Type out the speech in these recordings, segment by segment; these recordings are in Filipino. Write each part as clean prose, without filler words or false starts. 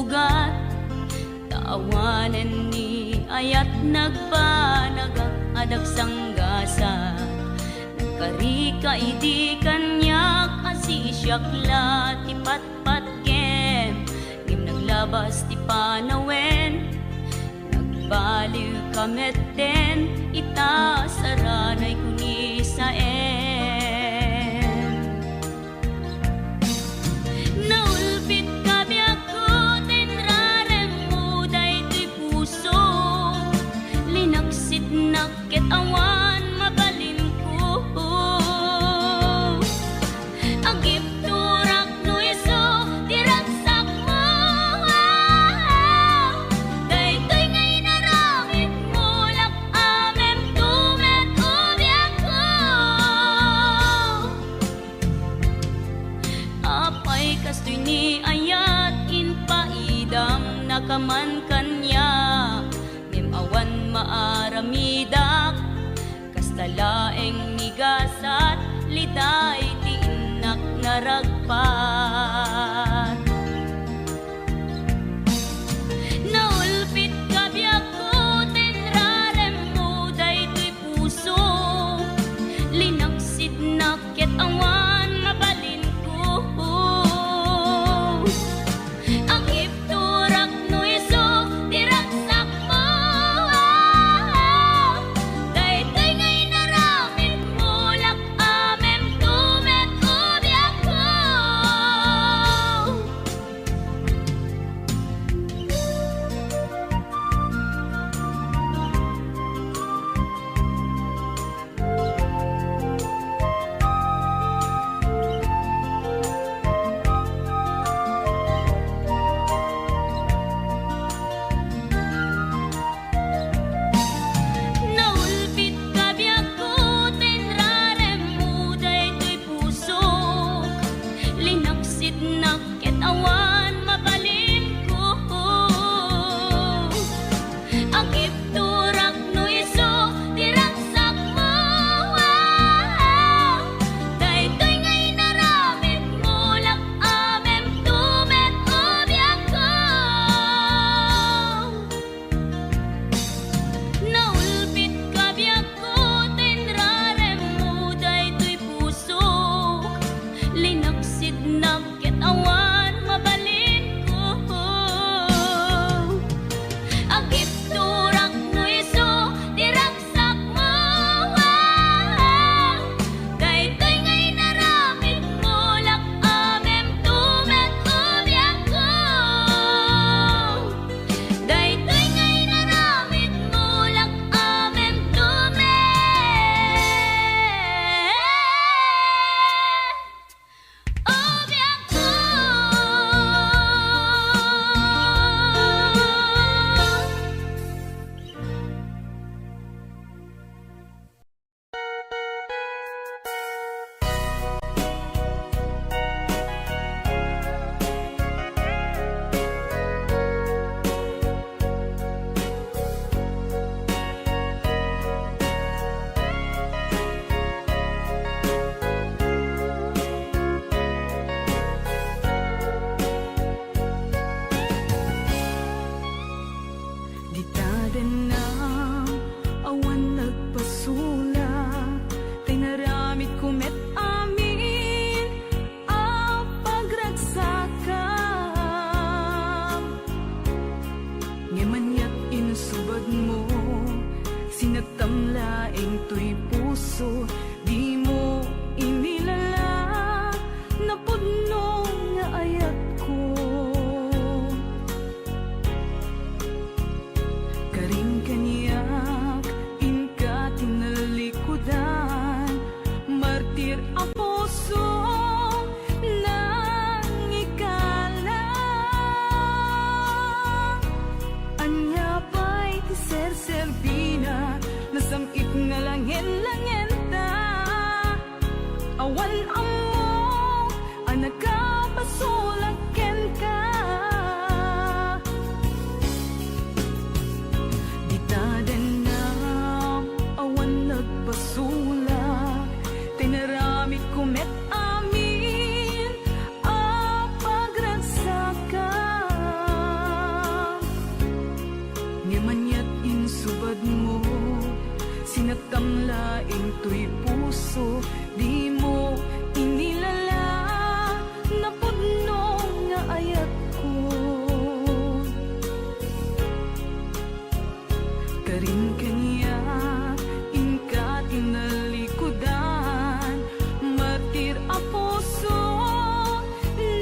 sugat. Taawanan ni ayat nagpanagak adag sanggasa. Nagkarika idi kanyak asisyakla ti patpat gem. Ngim naglabas ti panawen, nagbaliw kameten, ita saranay kuni sa naulpit kabiyak ko, tinrarem mo daytoy puso. Linaksit nakit awan mabalin ko. Agip turak no iso, diragsak mo. Daytoy ngay naramit mo, lak amem tumet ubiyak ko. Apay kastoy ni ayat inpaidam nakaman kanya. Ngem awan maaramidak kastalaeng nigasat liday ti inak naragpat. Naulpit kabiyak ko, tinrarem mo daytoy puso. Linaksit nakit awan mabalin ko. Agip turak no iso, diragsak mo. Daytoy ngay naramit mo, lak amem tumet ubiyak ko. Naulpit kabiyak ko, tinrarem mo daytoy puso. Linaksit nakit awan mabalin ko. Agip turak no iso, diragsak mo. Daytoy ngay naramit mo, lak amem tumet ubiyak ko. Naulpit kabiyak ko, tinrarem mo daytoy puso. Linaksit nakit awan mabalin ko. Agip turak no iso, diragsak mo. Daytoy ngay naramit mo, lak amem tumet ubiyak ko. Daytoy ngay naramit mo, lak amem tumet ubiyak ko. Ditaden na awan nagpasula, tay naramit kumet amin a pagragsakan. Ngemanyak insubad mo, sinagtamlaeng to'y puso. Di mo inilala, napudno nga ayat ko. Karing kaniyak, inka tinalikudan. Martir a puso, nang ikalang. Anya pa'y ti ser-serbina, nasamit nga langin-langenta. to'y puso, di mo inilala na pudno nga ayat ko. Karin kanya ingka tinalikudan, martir a puso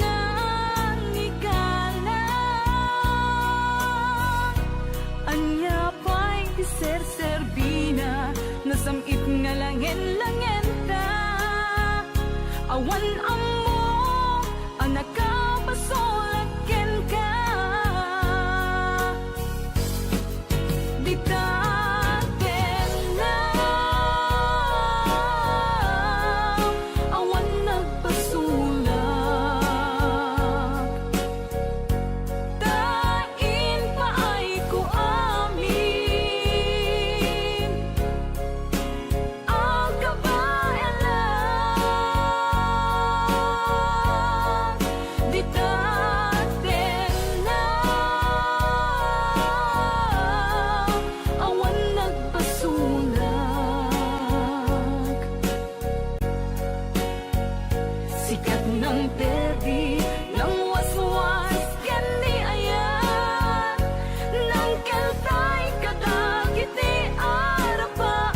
nang igala. Anya pa'y ser-serbina, nasamit nga langen-langen ta. Awan amo ang nakapasulaken ka. Di taten na awan nagpasulak. Tain pa ay ko amin ang kabayalan. Di taten na awan nagpasulak. Sikat ng perdi ng waswas kani ayan, ng kaltay kadagiti arapaan.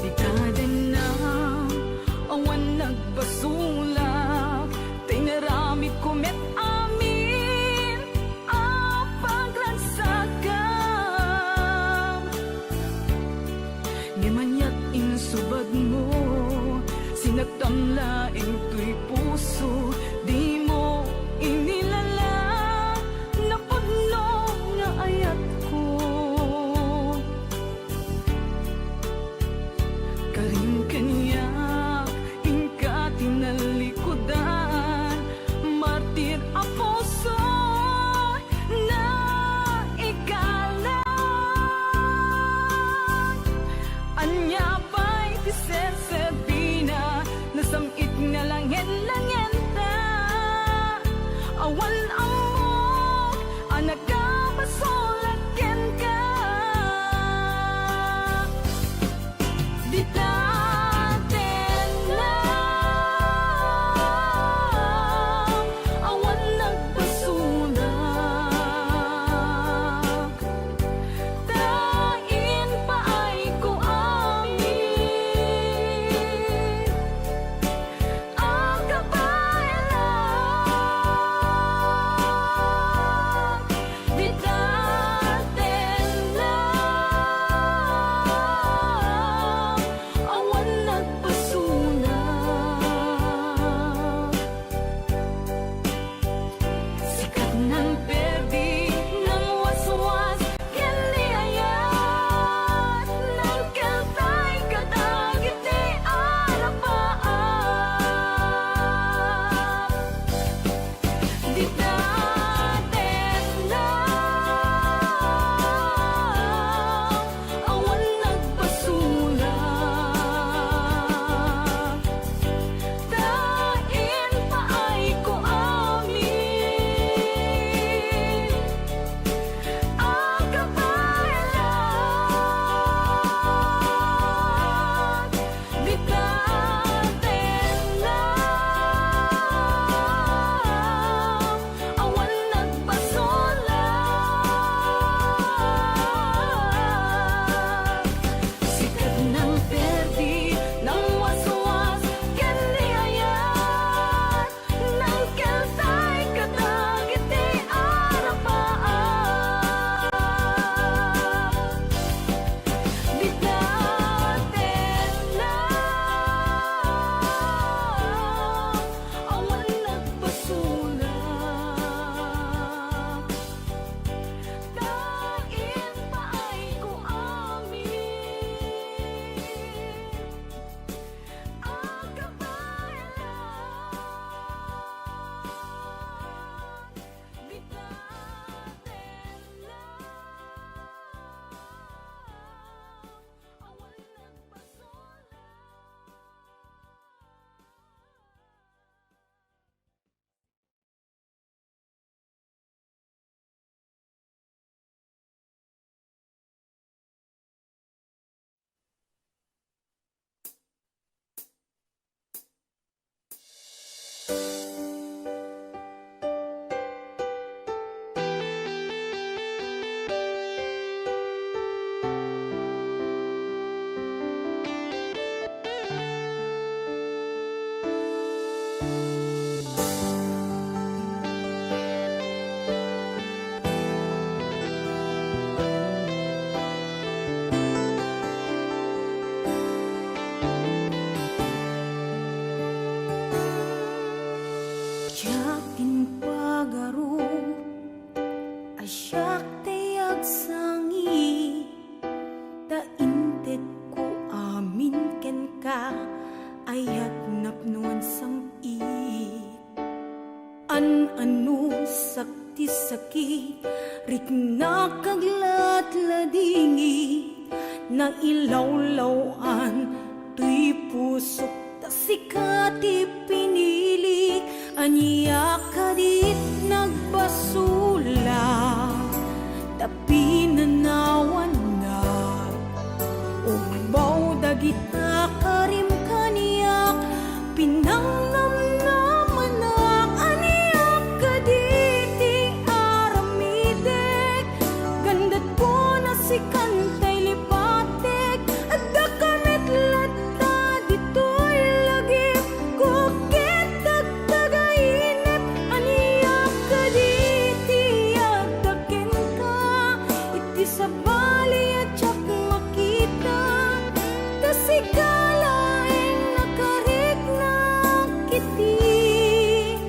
Di taden na awan nagbasulak, tinaramid ko met amin ang pagragsakam. Di manyak insubad mo, sinagtamlaing to'y puso, di mo inilala na pudno nga ayat ko. Karin kanya ingka tinalikudan, martir iti sakit, rik nakaglatladingi, na ilawlawan, tuy pusok, tasikat ipinili, aniya kadit nagbasula, tapi nanawan na, ugbaw dagita karim kaniyak, pinangnamnamanak, aniyak kaditi aramidek, gandat ko na si kantay lipatek, at dakamit lata dito'y lagip, kukit tagtagainip, aniyak kaditi at dakin ka, iti sa bali at tsak makita, tasikalaing nakarik na kiti,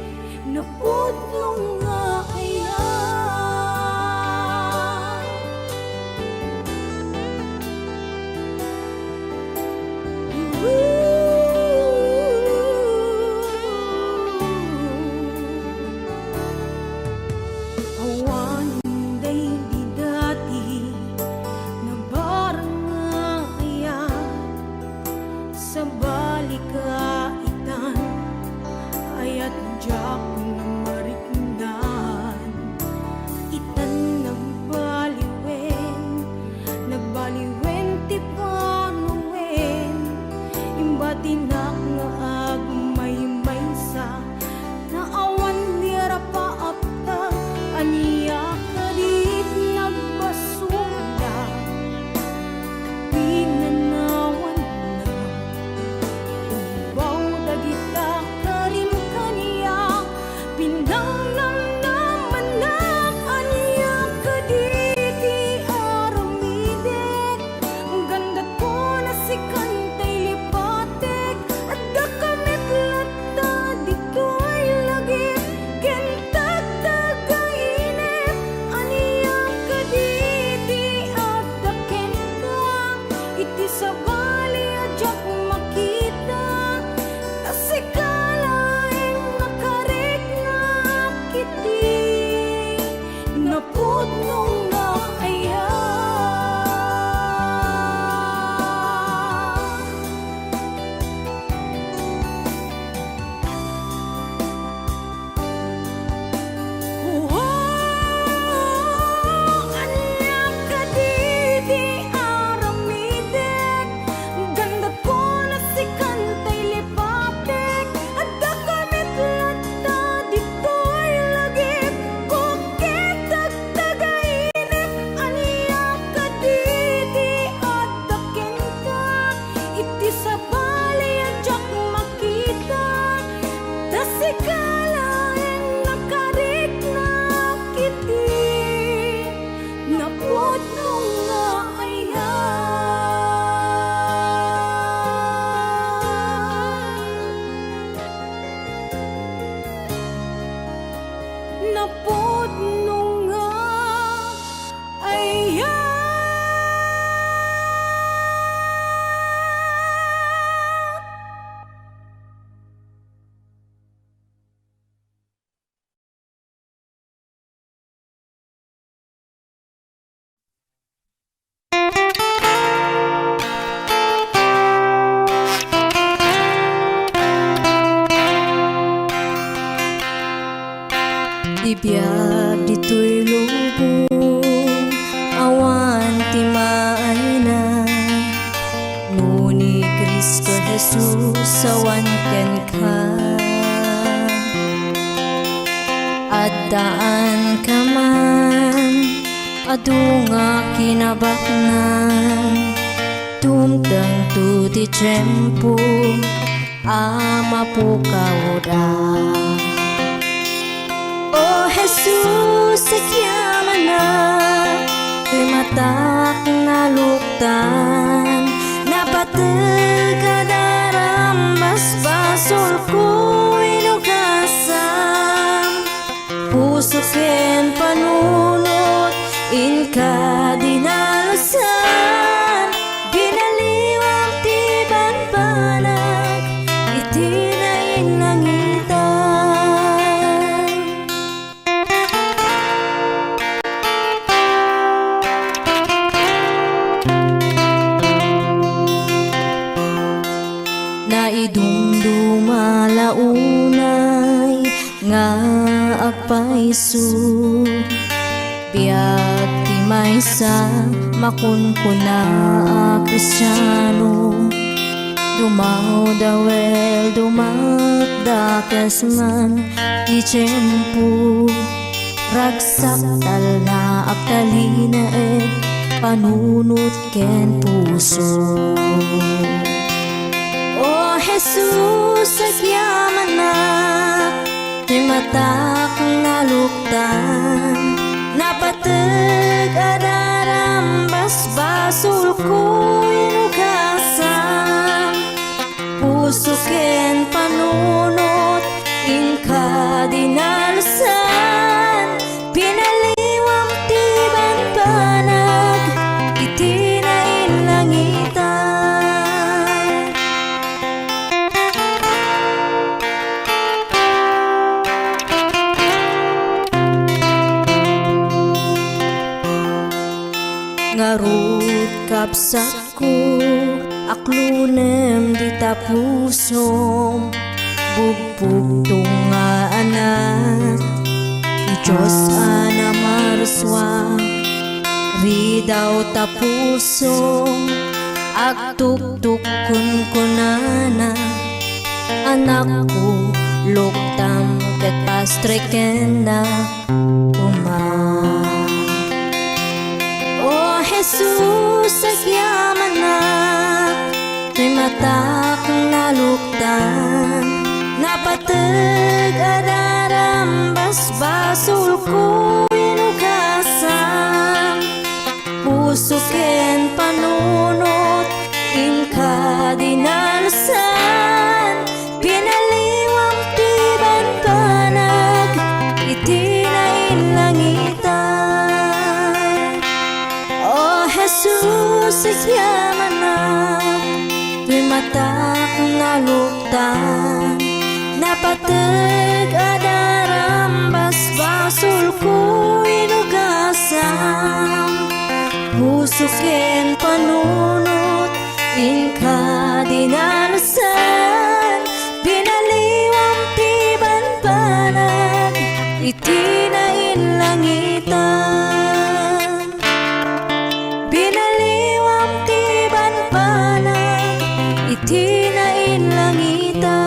napudlong nga awan day di dati na barang nga sa balikaitan ayat jak na mariknan, itan nagbaliwen ti panuwen, imbatinak nga agmay-maysa, na awan nira paapta, aniya kadit nagbasula, pinanawan na, ubaw dagita karim kaniya, pinangnamnamanak, aniya kaditi aramidek, gandat ko na si kantay lipatek, at dakamit lata dito'y lagip, kentag tagainip, aniya kaditi at daken ka, iti sa bali adyak makita, tasikalaing nakarik na kiti, napudnong nga aya. Aniya kaditi aramidek, gandat ko na si kantay lipatek, at dakamit lata dito'y lagip, kukit tagtagainip, aniya kaditi at daken ka, iti sa bali adyak makita, tasikalaing nakarik na kiti, napudnong nga aya. Napudnong nga aya. Ibiyag dito'y lubong, awan ti maayna, nuni Kristo Jesus awan ken ka, at daan ka man, adu nga kinabaknan, tumtang tu ti tiyempo, ama po kauda. Oh Jesus, sakyaman na, kay matak na luktan, napatag kadaram, basbasol ko inugasan, puso ken panunot, inka dinalusan, ginaliwang ti banbanag, itinayin langitan. nga agpaiso. Biag ti maysa makunkuna a Kristiyano. Dumaw dawel dumakdakas man di tiyempo. Ragsak tal na agtalina panunot ken puso. O Jesus, agyaman na ti matak naluktan. Napateg adarambas basul ko inugasan. Puso ken panunot inka dinalsan. Pinaliwam ti banbanag iti na inlangitan. Ngarut kapsak ko aklunem di tapusom. Bugbog nga anak ti Diyos ana marswa. Ridaw tapusom agtuktukon ko nana. Anak ko luktam ket pastreken na uma. O Jesus, agyaman na ti matak naluktan. Napateg adarambas basul ko inugasan. Puso ken panunot inka dinalsan. Pinaliwam ti banbanag iti na inlangitan. O Jesus, agyaman na ti matak naluktan. Napateg adarambas basul ko inugasan. Puso ken panunot inka dinalsan. Pinaliwam ti banbanag iti na inlangitan. Pinaliwam ti banbanag iti na inlangitan.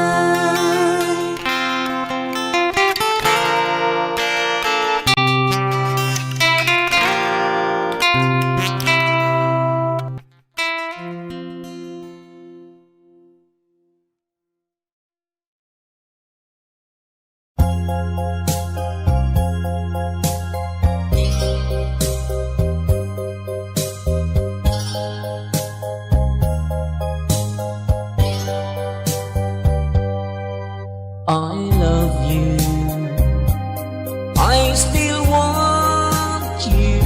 I love you. I still want you.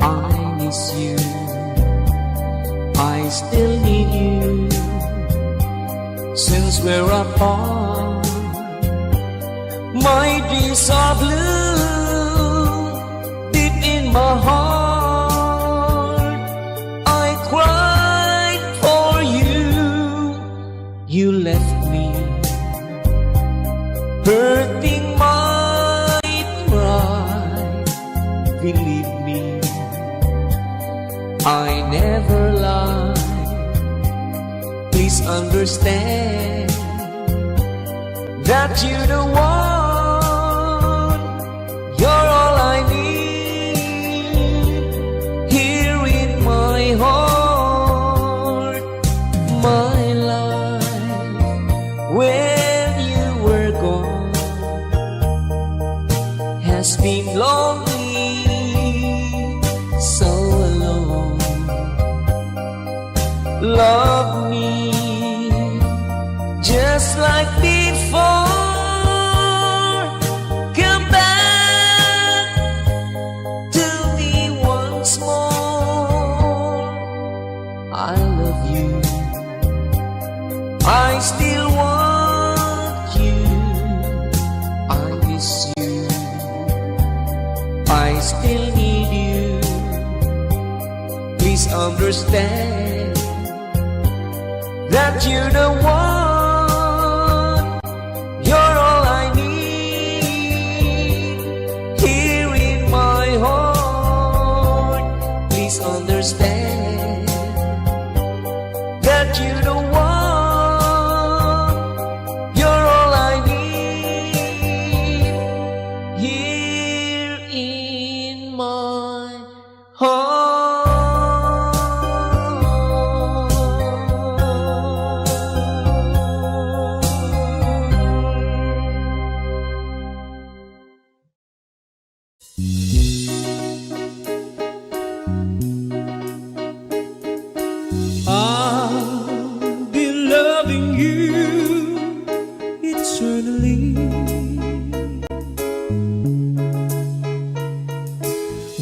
I miss you. I still need you. Since we're apart, my dreams are blue. Deep in my heart, I cried for you. You left me, hurting my pride. Believe me, I never lied. Please understand that you're the one. You're all I need here in my heart. My life, when you were gone, has been lonely, so alone. Love me just like before. Come back to me once more. I love you. I still want you. I miss you. I still need you. Please understand that you're the one. You're all I need. eternally.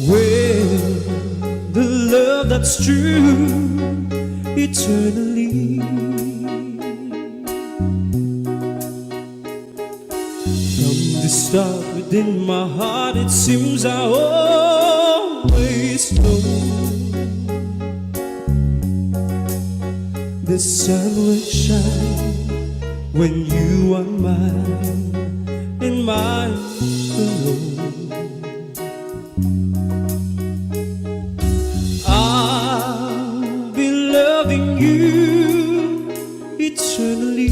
Well, the love that's true eternally. From the start within my heart, it seems I always know the sun will shine when you are mine and mine alone. I'll be loving you eternally.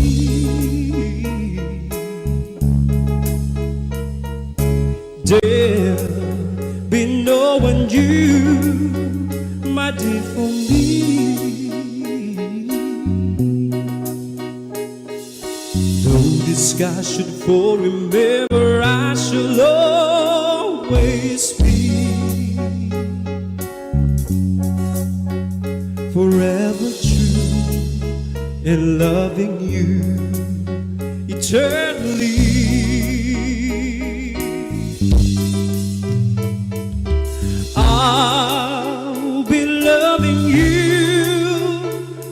There'll be no one you, my dear, for me. Though the sky should fall, remember I shall always be forever true and loving you eternally. I'll be loving you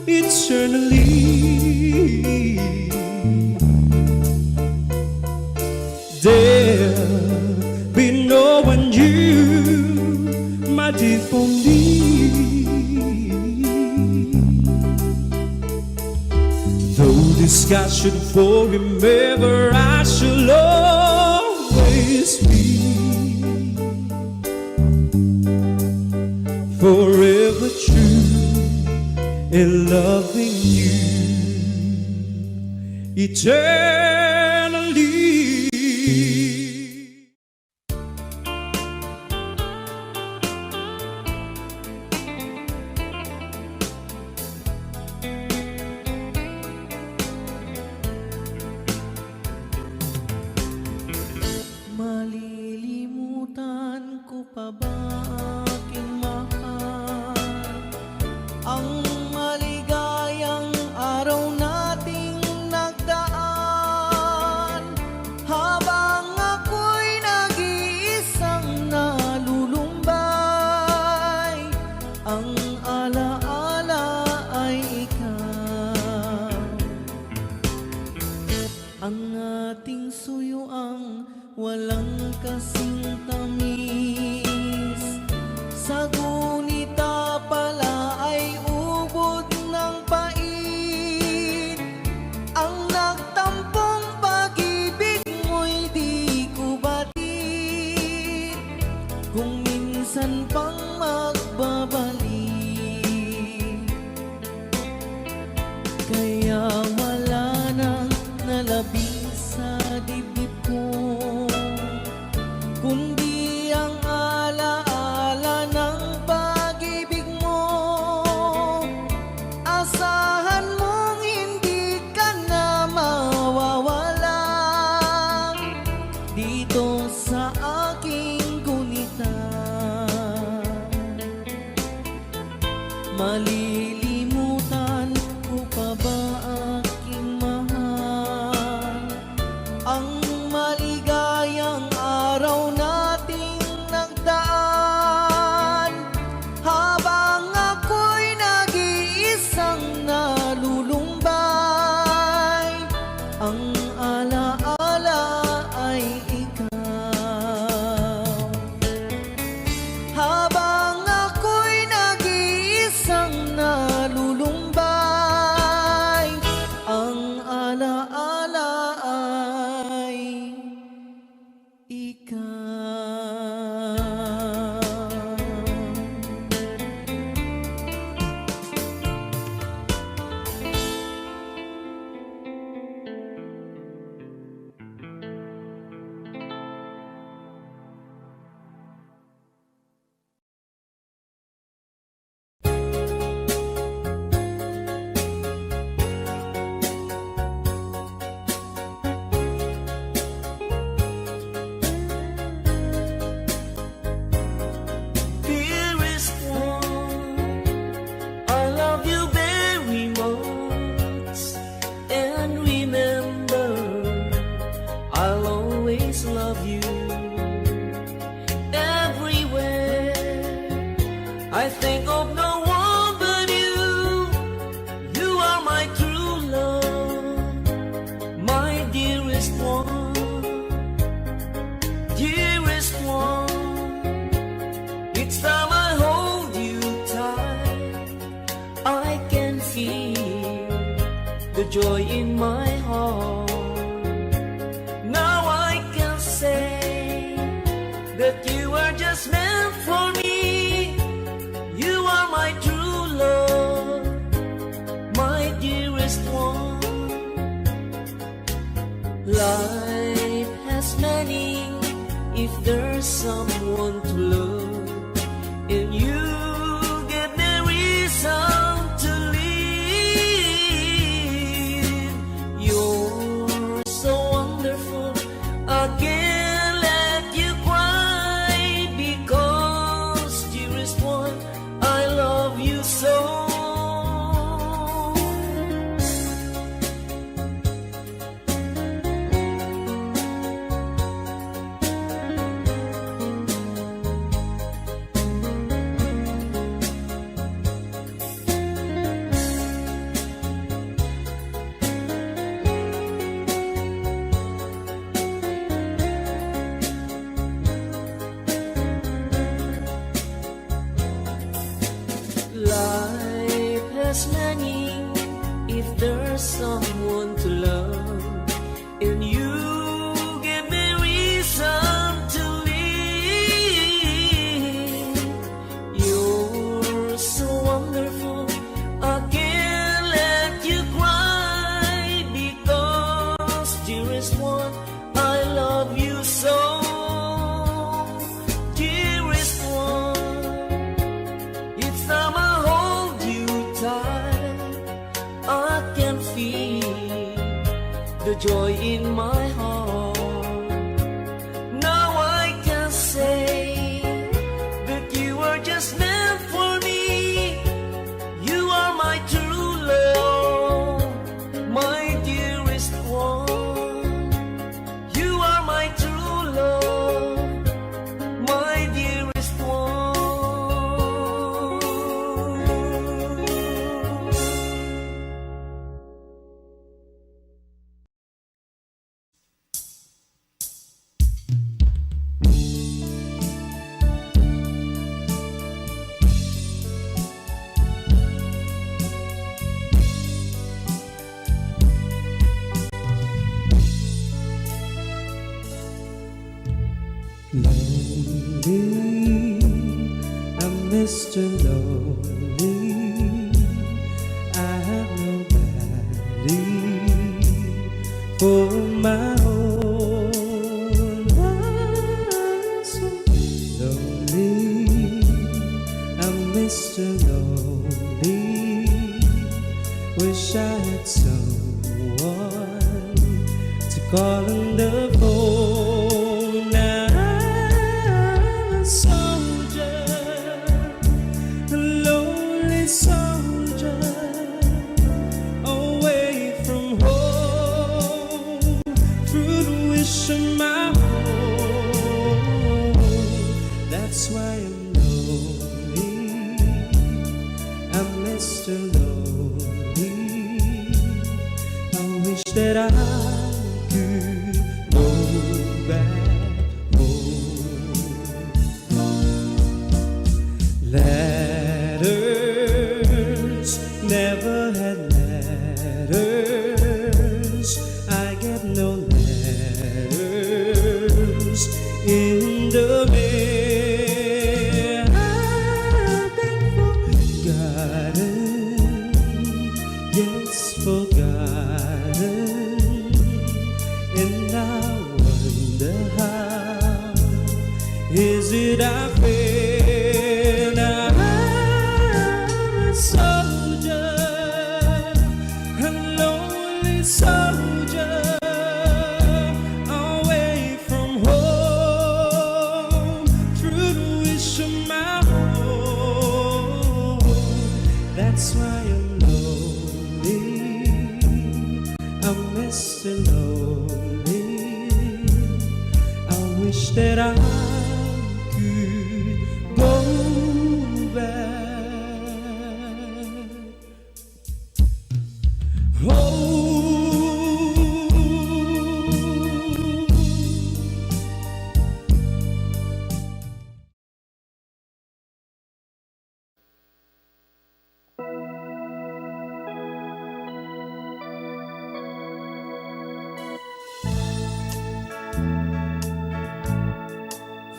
eternally. There'll be no one you, my dear, for me. Though the sky should fall, remember I shall always be forever true and loving you eternally. Malilimutan ko pa ba aking mahal ang maligayang araw nating nagdaan, habang ako'y nag-iisang nalulumbay. Ang alaala ay ikaw, ang ating suyuang walang kasing tamis. Sa gunita pala ay ubod ng pait. Ang nagtampong pag-ibig mo'y di ko batid, kung minsan pang magbabalik. Kaya wala nang nalabing sa dibdib ko, kundi ang alaala ng pag-ibig mo. Asahan mong hindi ka na mawawala dito sa aking gunita. Malilimutan ko pa ba aking mahal ang maligayang araw nating nagdaan, habang ako'y nag-iisang nalulumbay. Ang alaala ay ikaw, habang ako'y nag-iisang nalulumbay. Ang alaala ay ikaw. I'll always love you everywhere. I think of no one but you. You are my true love, my dearest one, dearest one. Each time I hold you tight, I can feel the joy in my heart. Now I can say that you are just meant for me. You are my true love, my dearest one. Life has meaning if there's someone to love, and you give me reason to live. You're so wonderful, I can't let you cry, because dearest one, I love you so. Life has meaning if there's someone to love, and you give me reason to live. You're so wonderful, I can't let you cry, because dearest one, I love you so. Dearest one, each time I hold you tight, I can feel the joy in my heart. Now I can say that you are just meant for me. You are my true love, my dearest one. You are my true love, my dearest one. Lonely, I'm Mr. Lonely. I have nobody for my own. I'm so lonely, I'm Mr. Lonely. Wish I had someone to call on the phone. Now I'm a soldier, alone wish that I could go back. Oh,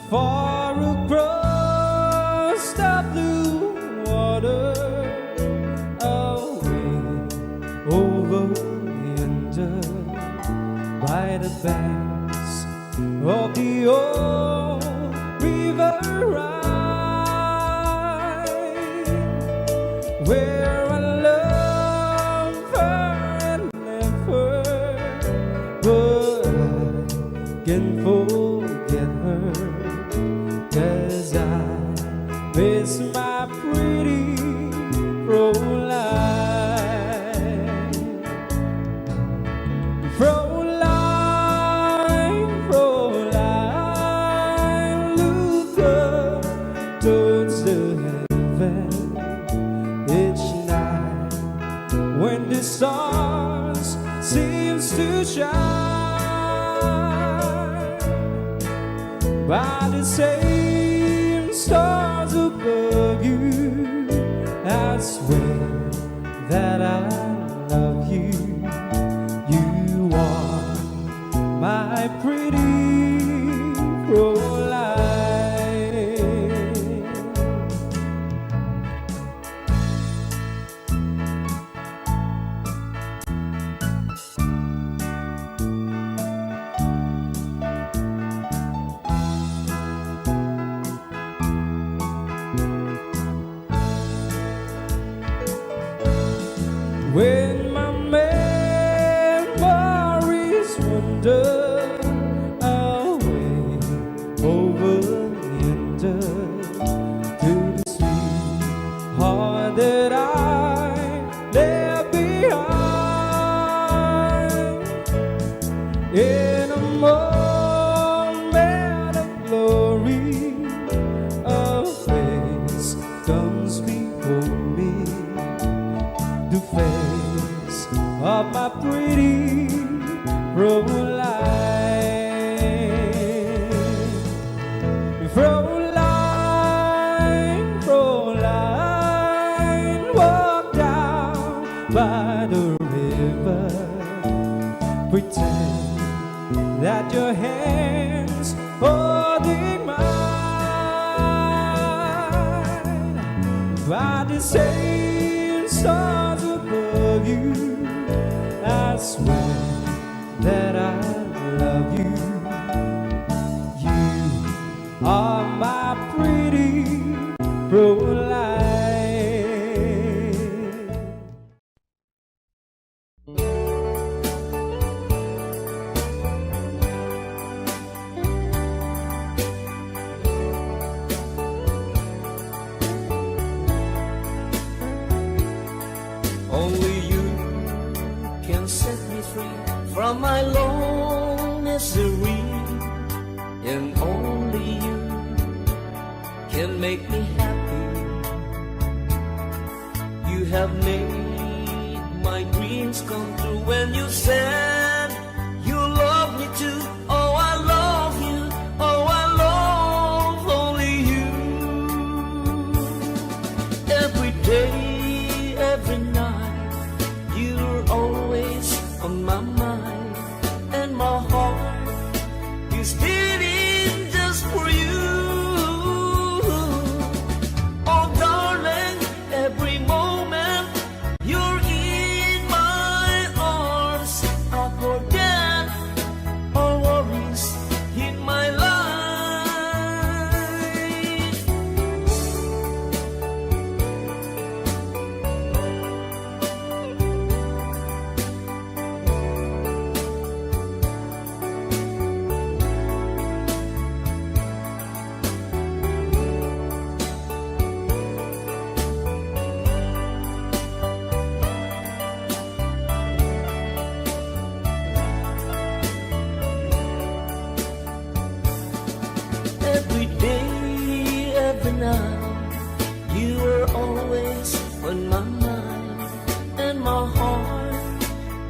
far across the blue water, away over yonder, by the banks of the old river Rhine, where I love her and left her, but I can forget her. 'Cause I miss my pretty Fräulein. Fräulein, Fräulein, look up towards the heaven each night when the stars seems to shine by the same stars above you. I swear that I love you. You are my pretty Fräulein. When my memories wander away over yonder to the sweet heart that I left behind, in a moment of glory, a face comes before me, the face of my pretty Fräulein. Fräulein, Fräulein, walk down by the river, pretend that your hands holding mine, by the same stars above you. I swear that I love you. You are my pretty Fräulein. Only you can set me free from my long misery, and only you can make me happy. You have made my dreams come true when you said you love me too. Oh, I love you. Oh, I love only you. Every day, every night, you're always on my mind, and my heart is beating just for you. Oh, darling, every moment you're in my arms, when my mind and my heart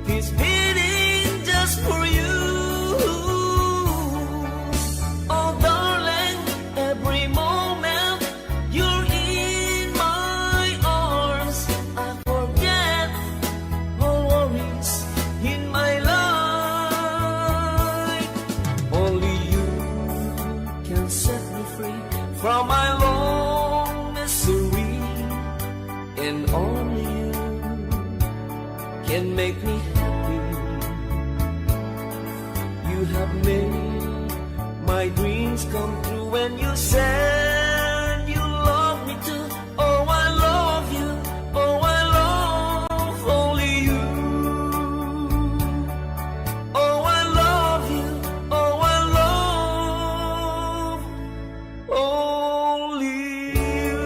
is beating just for you. Oh darling, every moment you're in my arms, I forget all worries in my life. Only you can set me free from my long misery, and only you can make me happy. You have made my dreams come true when you said you love me too. Oh, I love you. Oh, I love only you. Oh, I love you. Oh, I love only you.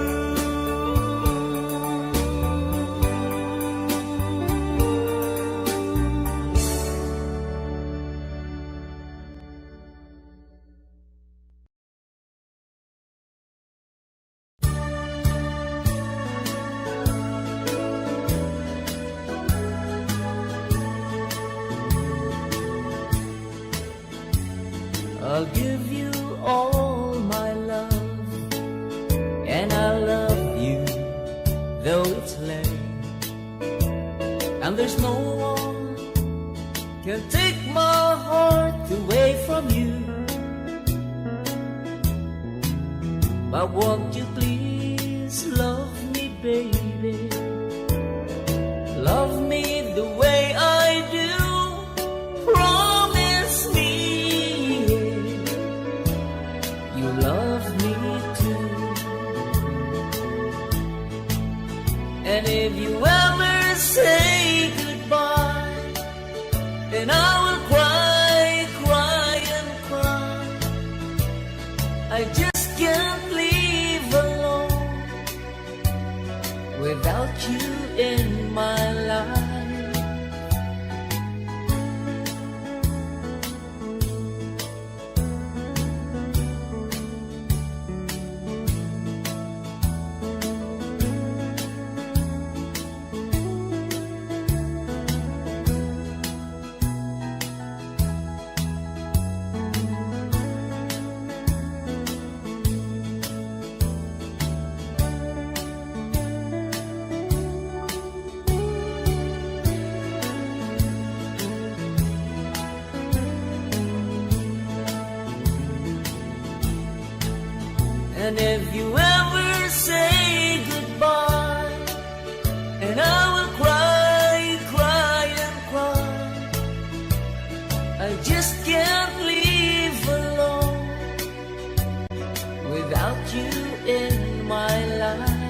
I'll give you all my love, and I love you though it's late, and there's no one can take my heart away from you. But won't you please love me, baby? Love me the way I do. Promise me you love me too. And if you ever say goodbye, then I will cry, cry and cry. I just can't live alone without you in my life. And if you ever say goodbye, and I will cry, cry and cry. I just can't live alone without you in my life.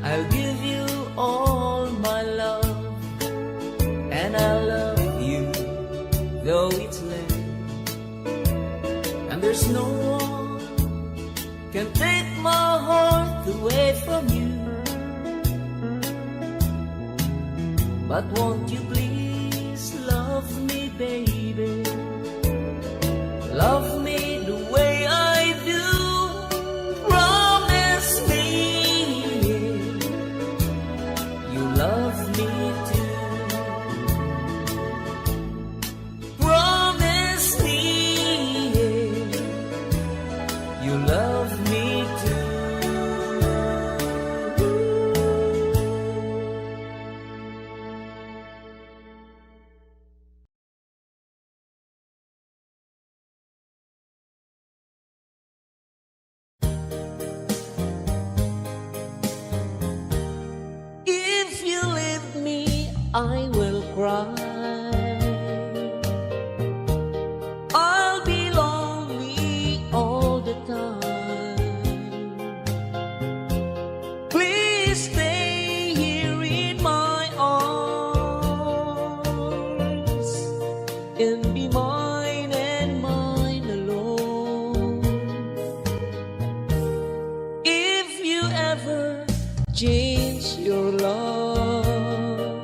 I'll give you all my love, and I love you though it's late, and there's no one can take my heart away from you. But won't you please love me, baby? Love me the way I do. Promise me you love me too. Promise me you love me too. If you leave me, I will cry. I'll be lonely all the time. Please stay here in my arms and be mine and mine alone. If you ever change your love,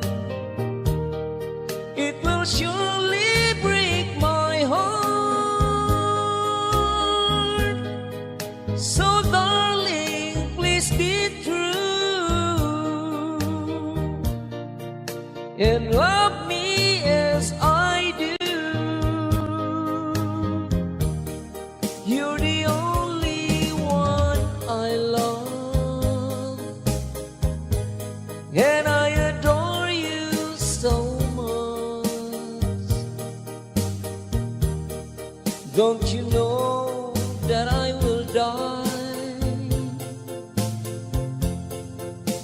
Don't you know that I will die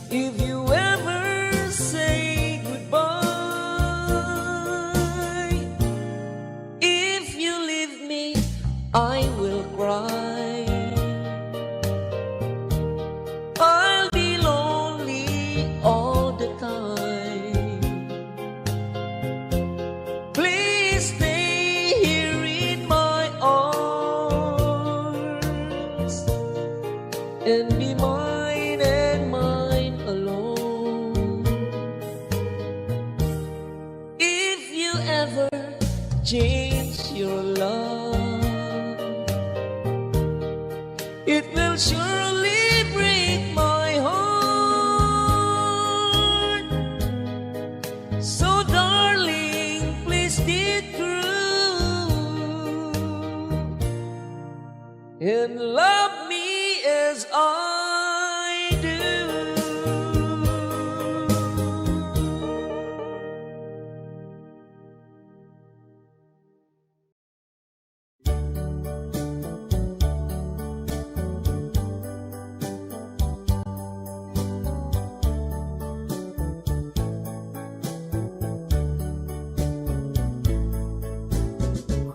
if you ever say goodbye? If you leave me, I will cry. I'll be lonely all the time. Please stay here in my arms and be mine and mine alone. If you ever change your love, it will surely break my heart. So darling, please be true and love me as I do.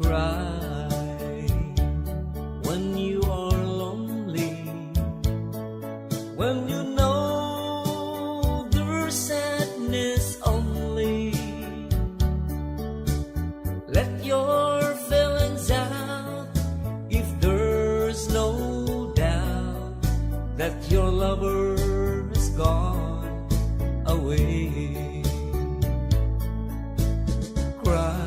Cry when you are lonely, when you know there's sadness only. Let your feelings out if there's no doubt that your lover has gone away. Cry,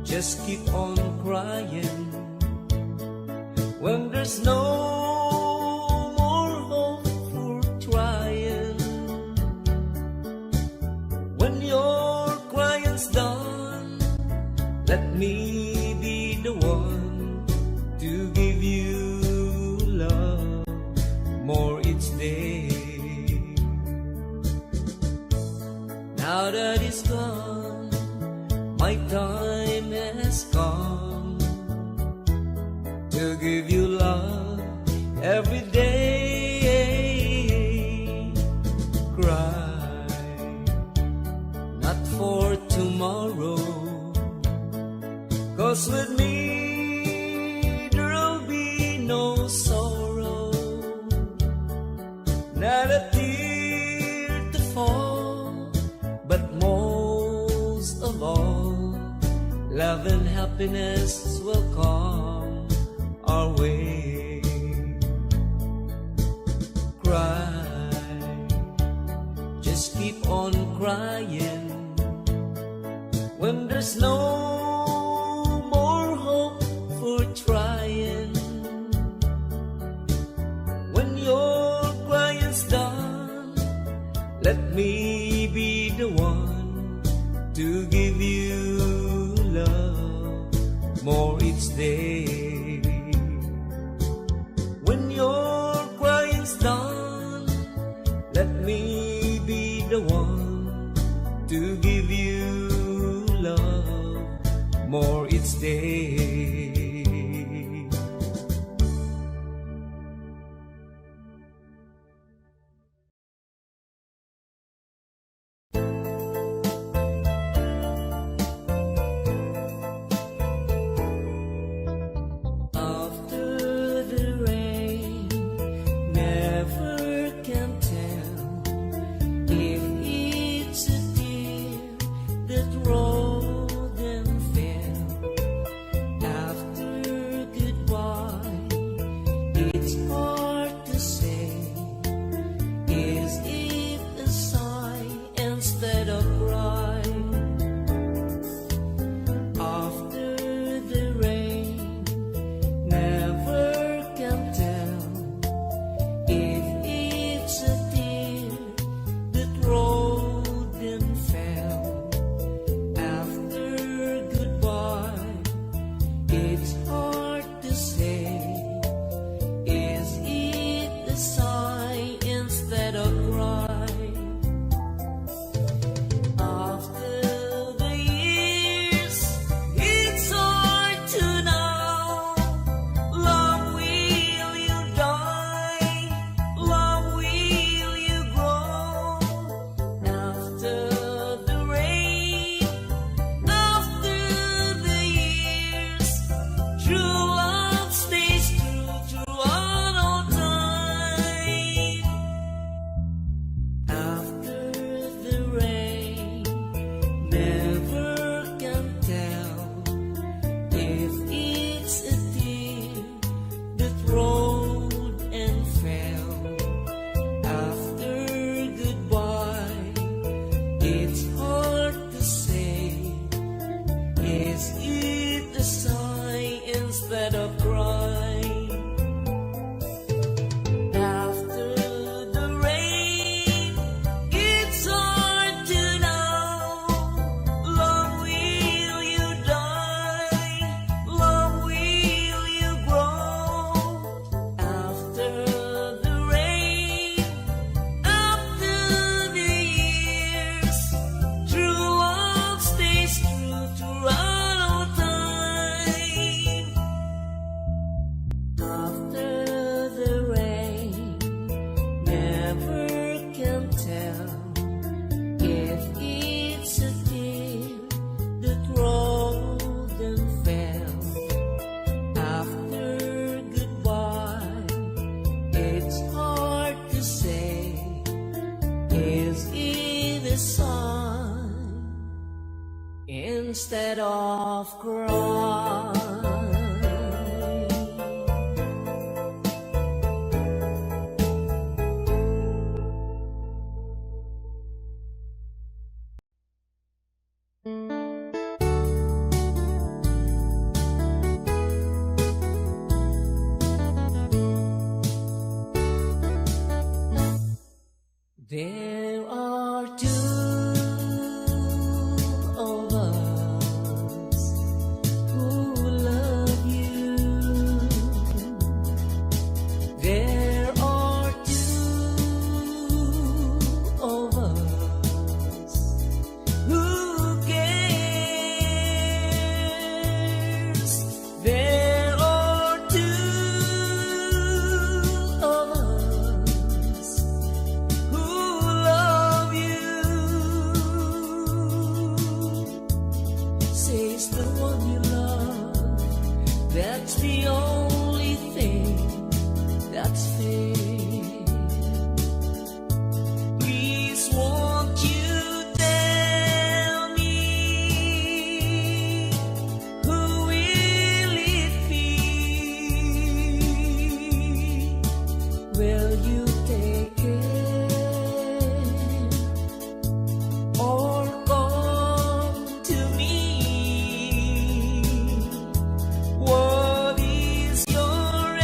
just keep on crying when there's no more hope for trying. When your crying's done, let me be the one to give you love more each day. Now that it's gone, my time has come to give you love every day. Cry, not for tomorrow, 'cause with me there'll be no sorrow, not a tear to fall, but most of all, love and happiness will come our way. Cry, just keep on crying when there's no more hope for trying. When your crying's done, let me be the one to give you love more each day. When your crying's done, let me be the one to give you love more each day. After a sigh instead of crying. After the rain, it's hard to know. Long will you die? Long will you grow? After the rain, after the years, true love stays true throughout all time. After the rain, never can tell if it's a tear that rolled and fell. After goodbye, it's hard to say, is it a sign instead of cry? There are two of us who love you. There are two of us who cares. There are two of us who love you. Says the one you love, that's the only thing that's fair. Please won't you tell me, who will it be? Will you take care or come to me? What is your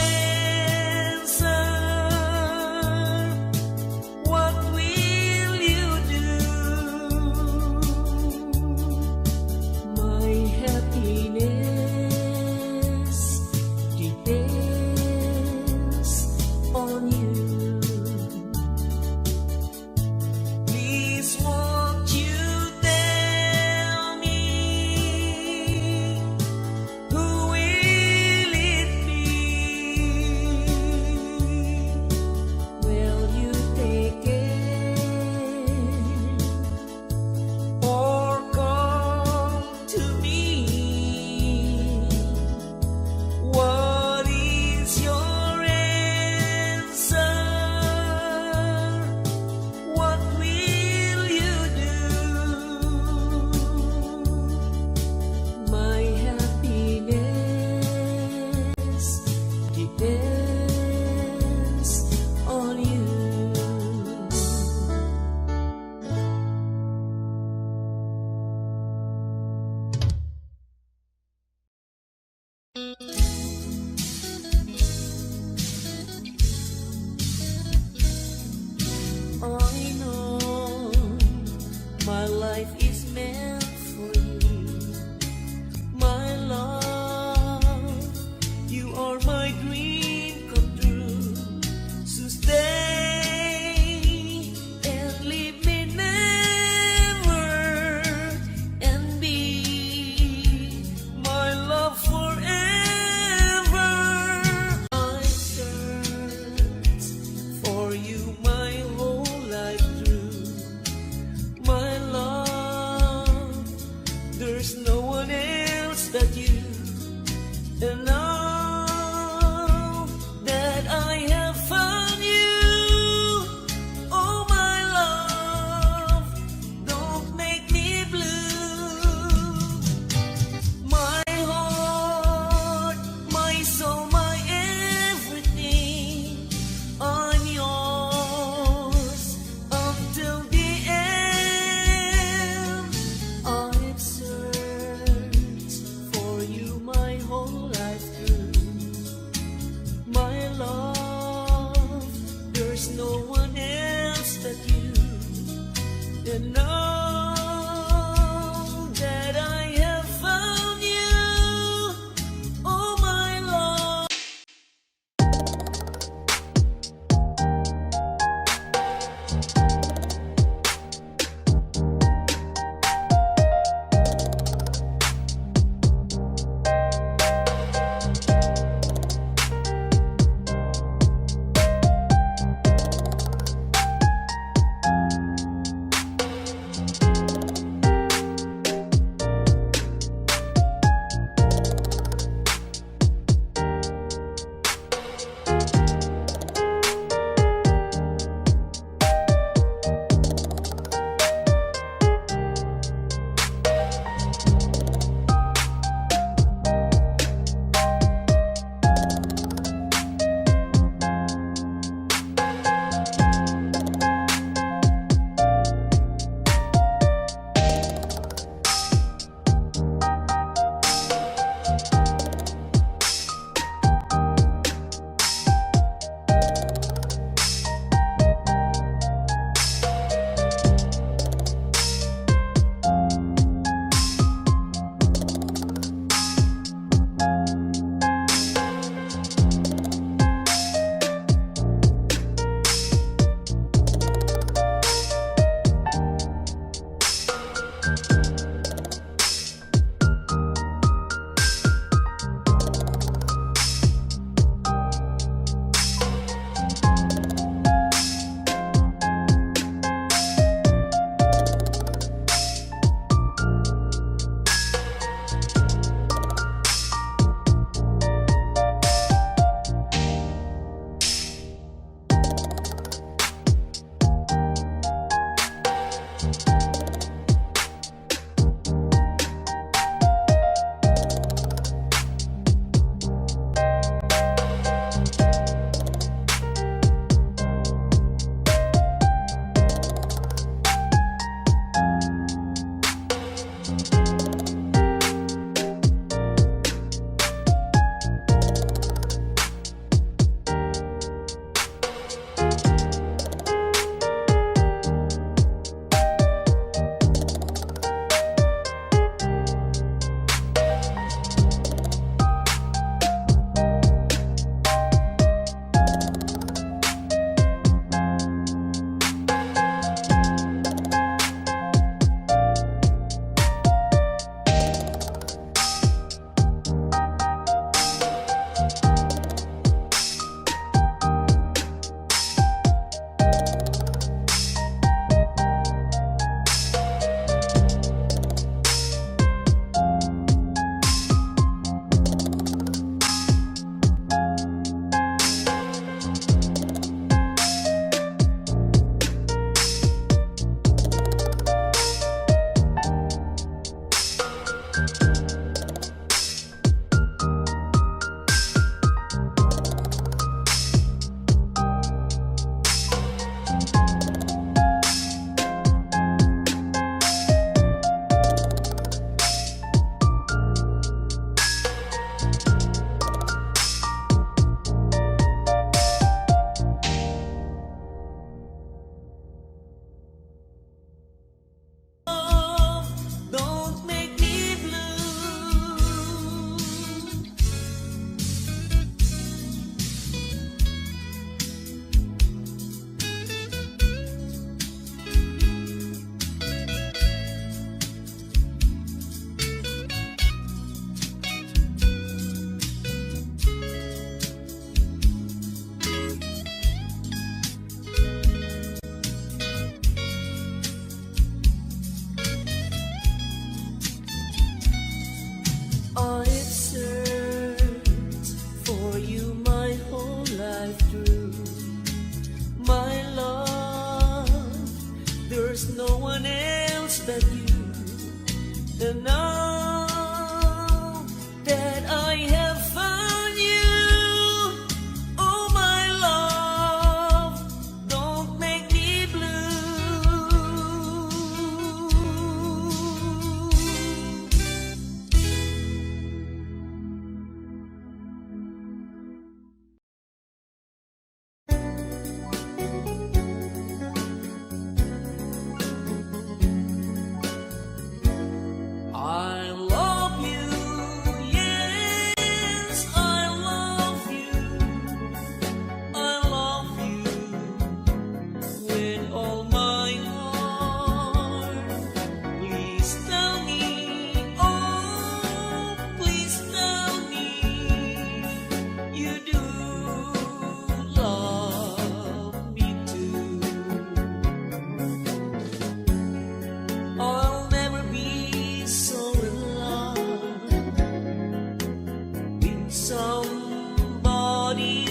somebody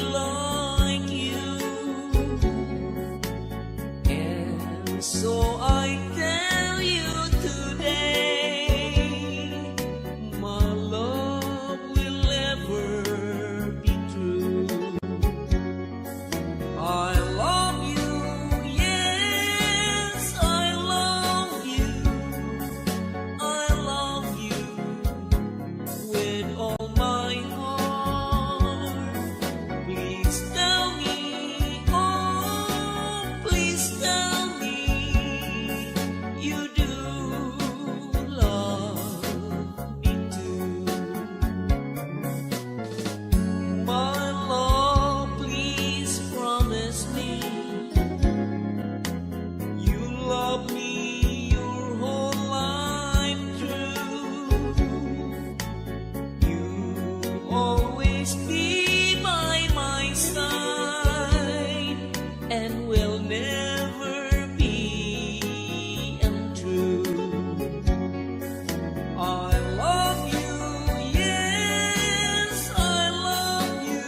like you. And so I tell you today, my love will ever be true. I love you, yes, I love you. I love you with all my heart. Please tell me, oh, please tell me you do love me too. My love, please promise me you love me your whole life through. You'll always be by my side and will never be untrue. I love you, yes, I love you.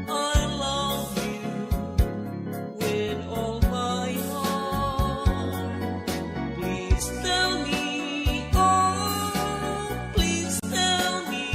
I love you with all my heart. Please tell me, oh, please tell me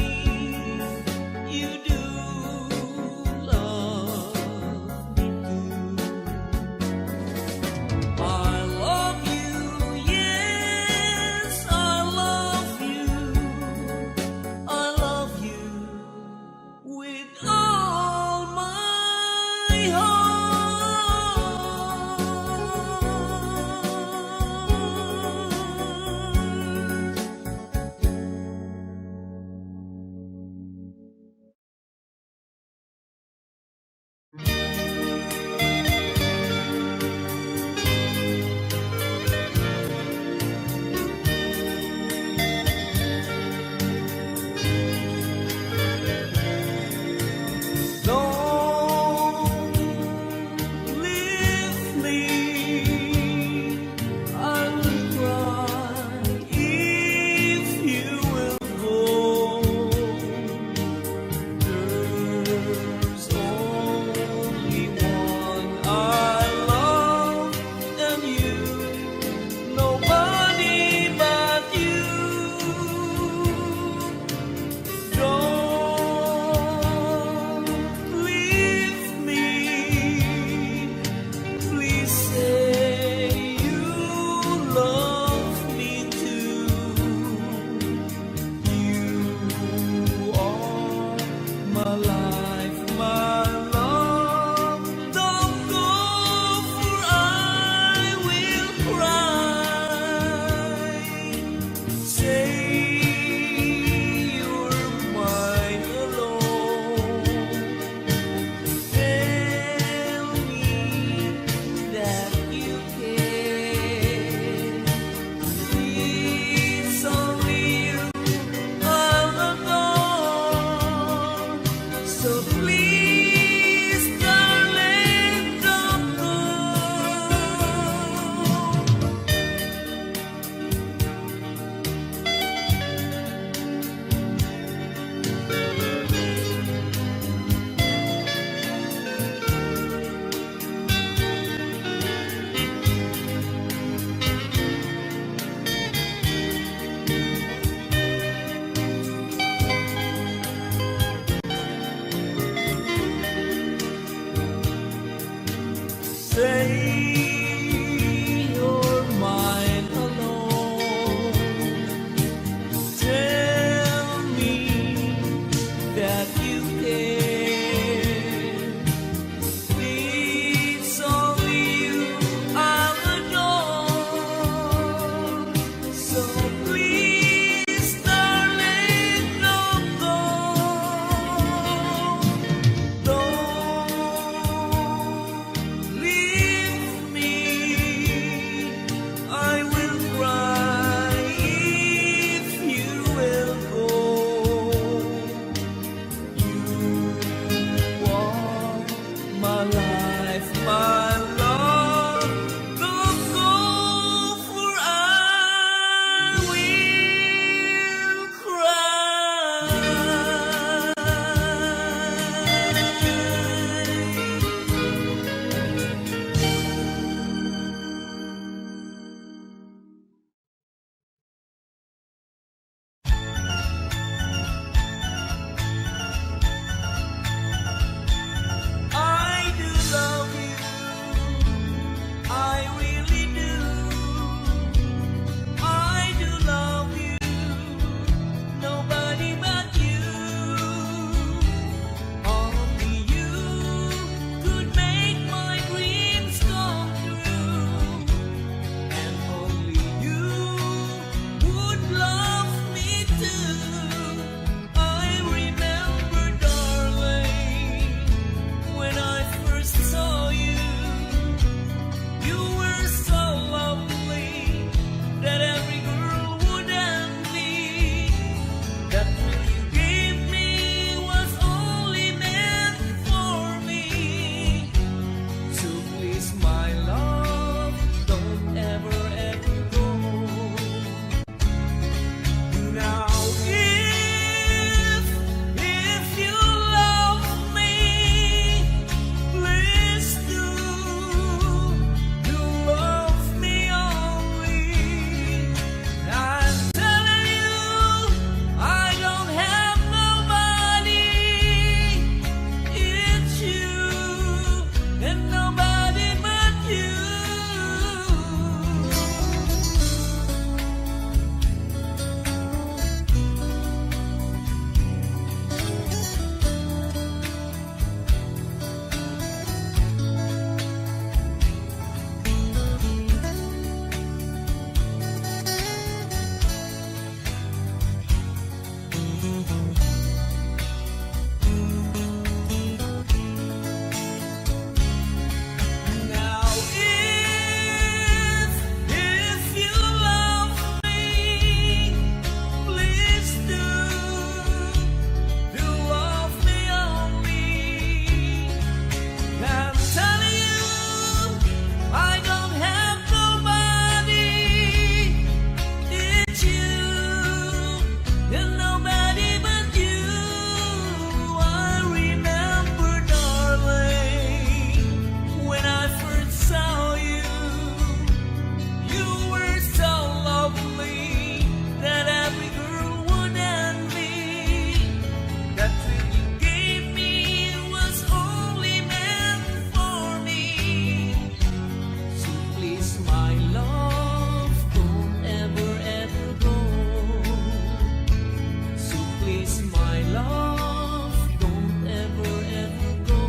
please, my love, don't ever, ever go.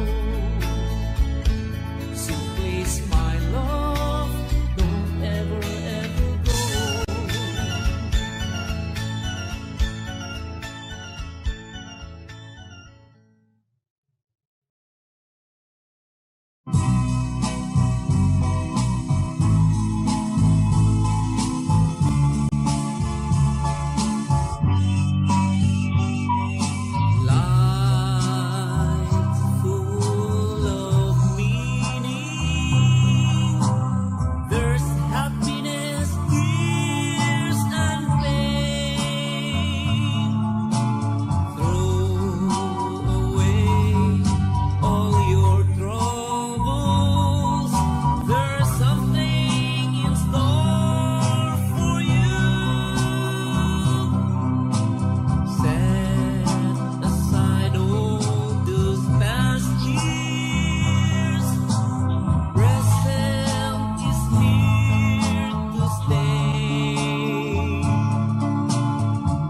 So please, my love, don't ever, ever go. Life full of meaning. There's happiness, tears, and pain. Throw away all your troubles. There's something in store for you. Set aside all those past years. Present is here to stay.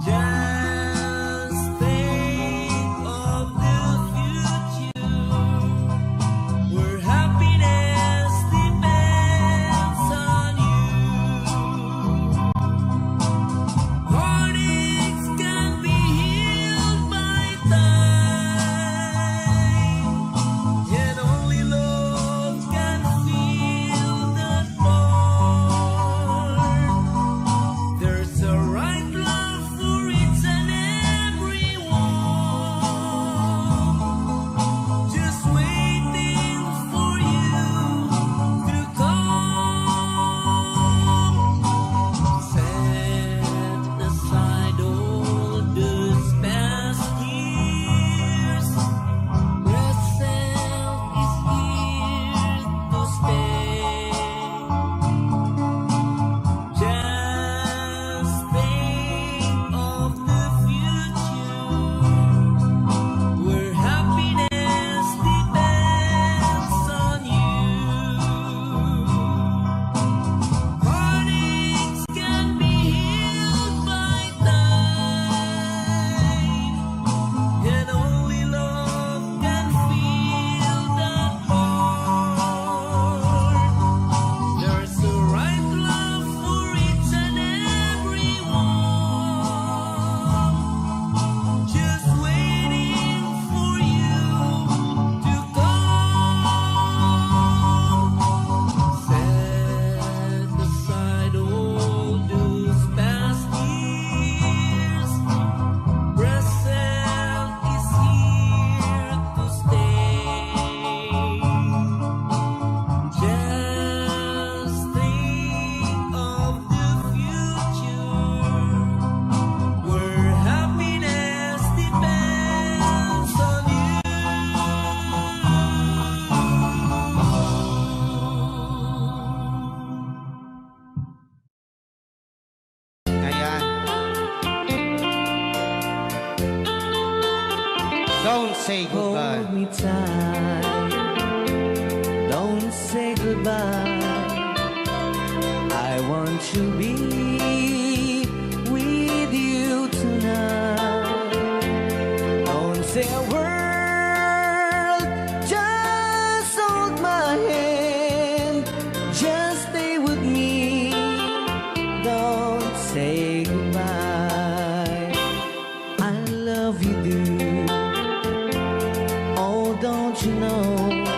Just think of the future, where happiness depends on you. Heartaches can be healed by time, and only love can feel that part. There's a right love for each and everyone, just waiting for you to come. Set aside all those past years. Present is here to stay. Just think of the future, where happiness depends on you. Heartaches can be healed by time, and only love can feel that part. There's a right love for each and everyone, just waiting for you to come. Set aside all those past years. Present is here to stay. Just think of the future, where happiness depends on you. Ayan. Don't say goodbye. Hold me tight, don't say goodbye. I want to be with you tonight. Don't say a word, just hold my hand, just stay with me. Don't say goodbye. I love you, dude. Oh, don't you know,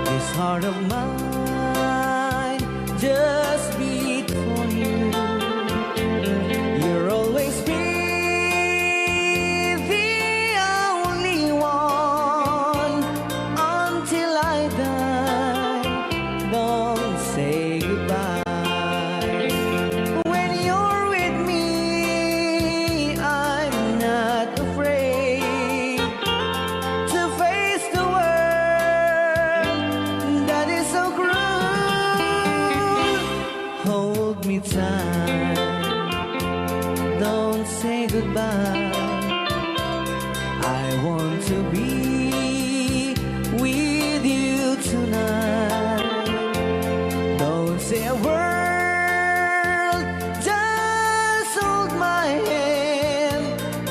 this heart of mine just beat for you. You'll always be the only one until I die. Don't say goodbye. When you're with me, I'm not afraid to face the world that is so cruel. Hold me tight, don't say goodbye. I want to be with you tonight. Don't say a word, just hold my hand,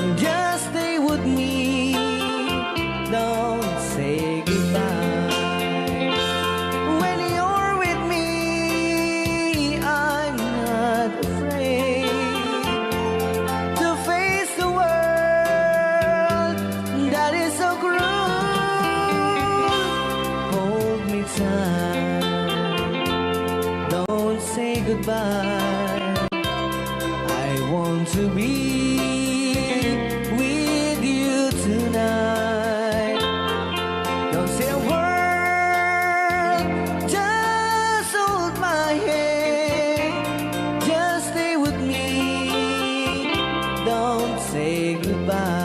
Don't say goodbye.